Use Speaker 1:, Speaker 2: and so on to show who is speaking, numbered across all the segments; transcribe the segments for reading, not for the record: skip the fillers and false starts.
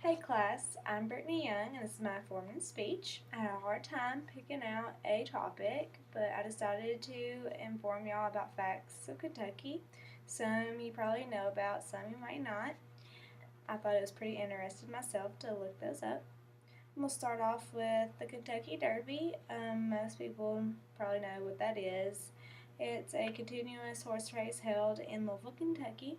Speaker 1: Hey class, I'm Brittany Young and this is my foreman speech. I had a hard time picking out a topic, but I decided to inform y'all about facts of Kentucky. Some you probably know about, some you might not. I thought it was pretty interesting myself to look those up. We'll start off with the Kentucky Derby. Most people probably know what that is. It's a continuous horse race held in Louisville, Kentucky.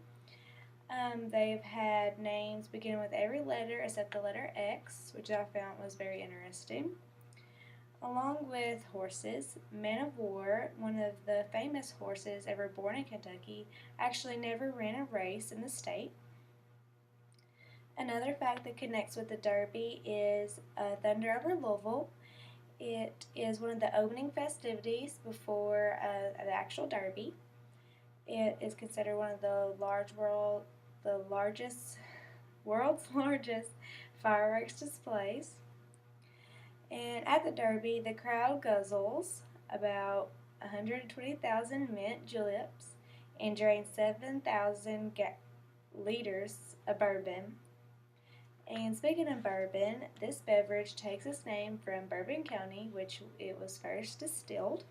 Speaker 1: They've had names beginning with every letter except the letter X, which I found was very interesting. Along with horses, Man of War, one of the famous horses ever born in Kentucky, actually never ran a race in the state. Another fact that connects with the Derby is Thunder Over Louisville. It is one of the opening festivities before the actual Derby. It is considered one of the world's largest fireworks displays. And at the Derby, the crowd guzzles about 120,000 mint juleps and drains 7,000 liters of bourbon. And speaking of bourbon, this beverage takes its name from Bourbon County, which it was first distilled.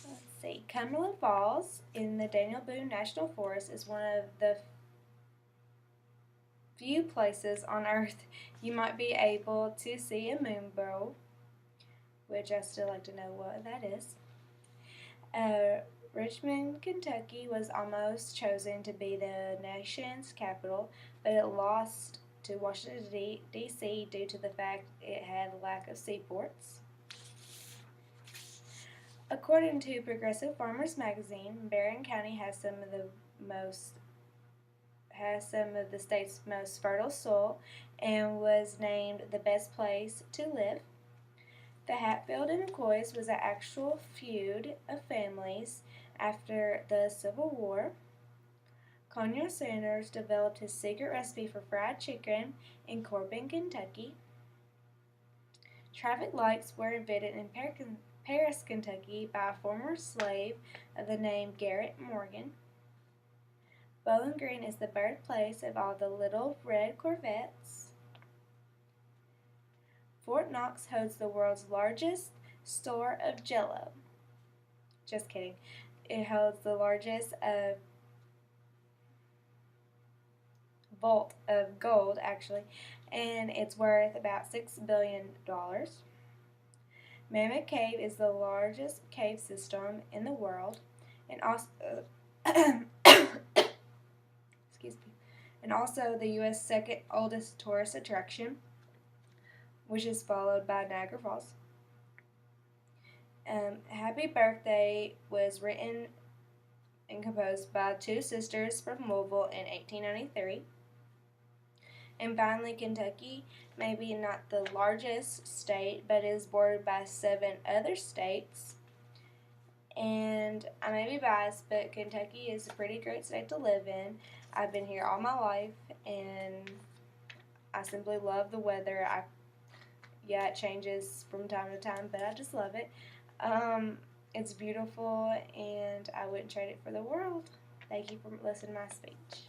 Speaker 1: Let's see. Cumberland Falls in the Daniel Boone National Forest is one of the few places on Earth you might be able to see a moonbow, which I still like to know what that is. Richmond, Kentucky was almost chosen to be the nation's capital, but it lost to Washington, D.C. due to the fact it had a lack of seaports. According to Progressive Farmers magazine, Barron County has some of the state's most fertile soil and was named the best place to live. The Hatfield and McCoys was an actual feud of families after the Civil War. Colonel Sanders developed his secret recipe for fried chicken in Corbin, Kentucky. Traffic lights were invented in Paris, Kentucky by a former slave of the name Garrett Morgan. Bowling Green is the birthplace of all the little red Corvettes. Fort Knox holds the world's largest store of Jell-O. Just kidding. It holds the largest vault of gold, actually, and it's worth about $6 billion. Mammoth Cave is the largest cave system in the world, and also the U.S. second oldest tourist attraction, which is followed by Niagara Falls. Happy Birthday was written and composed by two sisters from Louisville in 1893. And finally, Kentucky, maybe not the largest state, but is bordered by 7 other states. And I may be biased, but Kentucky is a pretty great state to live in. I've been here all my life, and I simply love the weather. It changes from time to time, but I just love it. It's beautiful, and I wouldn't trade it for the world. Thank you for listening to my speech.